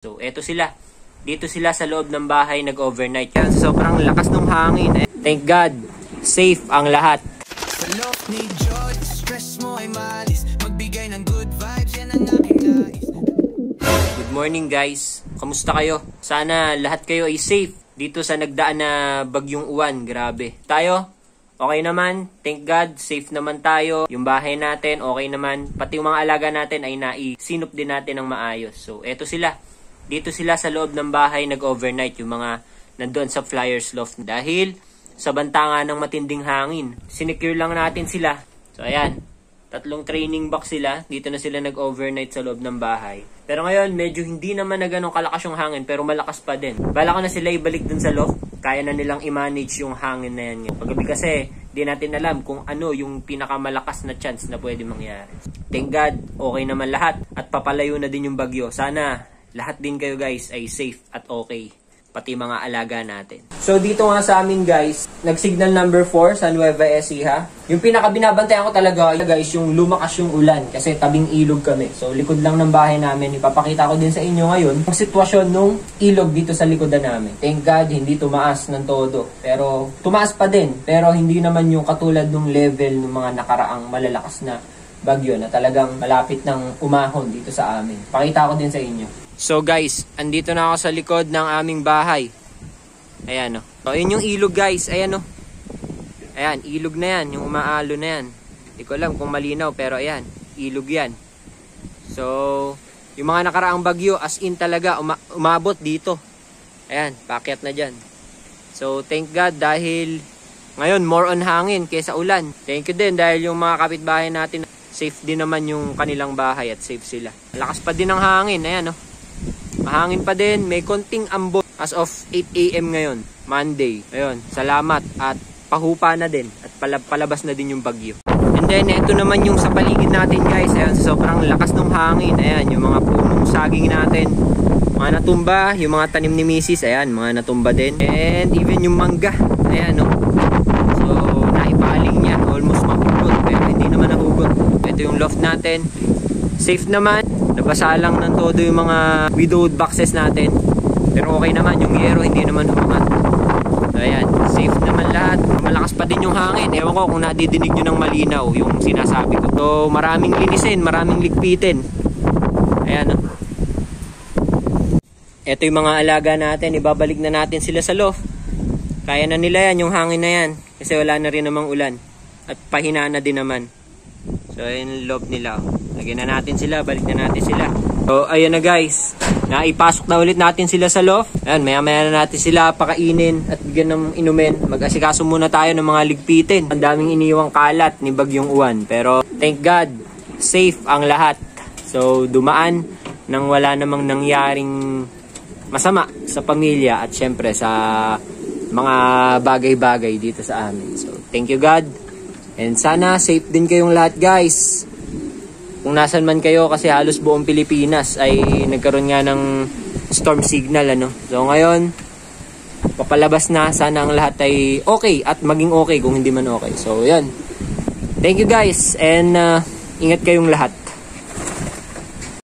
So, eto sila. Dito sila sa loob ng bahay nag-overnight. Yan, sobrang lakas ng hangin. Thank God, safe ang lahat. Sa loob ni Joy, stress mo ay malis. Magbigay ng good vibes, yan ang aking nais. Good morning guys. Kamusta kayo? Sana lahat kayo ay safe dito sa nagdaan na bagyong uwan. Grabe. Tayo, okay naman. Thank God, safe naman tayo. Yung bahay natin, okay naman. Pati yung mga alaga natin ay naisinop din natin ng maayos. So, eto sila. Dito sila sa loob ng bahay nag-overnight, yung mga nandoon sa Flyers Loft. Dahil sa banta nga ng matinding hangin, sinecure lang natin sila. So ayan, 3 training box sila. Dito na sila nag-overnight sa loob ng bahay. Pero ngayon, medyo hindi naman na ganun kalakas yung hangin, pero malakas pa din. Bala ko na sila ibalik dun sa loft. Kaya na nilang i-manage yung hangin na yan. Paggabi kasi, di natin alam kung ano yung pinakamalakas na chance na pwede mangyari. Thank God, okay naman lahat. At papalayo na din yung bagyo. Sana lahat din kayo guys ay safe at okay. Pati mga alaga natin. So dito nga sa amin guys, nag-signal number 4 sa Nueva Ecija. Yung pinaka-binabantayan ko talaga guys, yung lumakas yung ulan. Kasi tabing ilog kami. So likod lang ng bahay namin. Ipapakita ko din sa inyo ngayon ang sitwasyon nung ilog dito sa likodan namin. Thank God, hindi tumaas ng todo. Pero tumaas pa din. Pero hindi naman yung katulad ng level ng mga nakaraang malalakas na bagyo na talagang malapit ng umahon dito sa amin. Pakita ko din sa inyo. So guys, andito na ako sa likod ng aming bahay. Ayan o. So yun yung ilog guys. Ayan o. Ayan, ilog na yan. Yung umaalo na yan. Hindi ko alam kung malinaw pero ayan, ilog yan. So, yung mga nakaraang bagyo as in talaga umabot dito. Ayan, paakyat na dyan. So thank God dahil ngayon more on hangin kaysa ulan. Thank you din dahil yung mga kapitbahay natin safe din naman yung kanilang bahay at safe sila. Lakas pa din ng hangin. Ayan o. Mahangin pa din, may konting ambon as of 8 AM ngayon, Monday. Ayun, salamat at pahupa na din at palabas na din yung bagyo. And then, ito naman yung sa paligid natin guys. Ayan, sobrang lakas ng hangin. Ayan, yung mga punong saging natin. Mga natumba, yung mga tanim ni Mrs. Ayan, mga natumba din. And even yung mangga. Ayan, no. So, naipaling niya. Almost mahugot, pero hindi naman nahugot. Ito yung loft natin. Safe naman. Nabasa lang ng todo yung mga widowed boxes natin. Pero okay naman, yung yero hindi naman humangat. So ayan, safe naman lahat. Malakas pa din yung hangin. Ewan ko kung nadidinig nyo ng malinaw yung sinasabi ko. So maraming linisin, maraming ligpitin. Ayan. Ito yung mga alaga natin. Ibabalik na natin sila sa loft. Kaya na nila yan, yung hangin na yan. Kasi wala na rin namang ulan. At pahina na din naman. So ayun yung loft nila. Lagyan na natin sila, balik na natin sila. So ayun na guys, naipasok na ulit natin sila sa loft. Ayan, maya na natin sila pakainin at bigyan ng inumin. Mag-asikaso muna tayo ng mga ligpitin. Ang daming iniwang kalat ni bagyong uwan. Pero thank God, safe ang lahat. So dumaan nang wala namang nangyaring masama sa pamilya at syempre sa mga bagay-bagay dito sa amin. So thank you God. And sana safe din kayong lahat guys. Kung nasan man kayo kasi halos buong Pilipinas ay nagkaroon nga ng storm signal ano. So ngayon, papalabas na, sana ang lahat ay okay at maging okay kung hindi man okay. So yan. Thank you guys and ingat kayong lahat.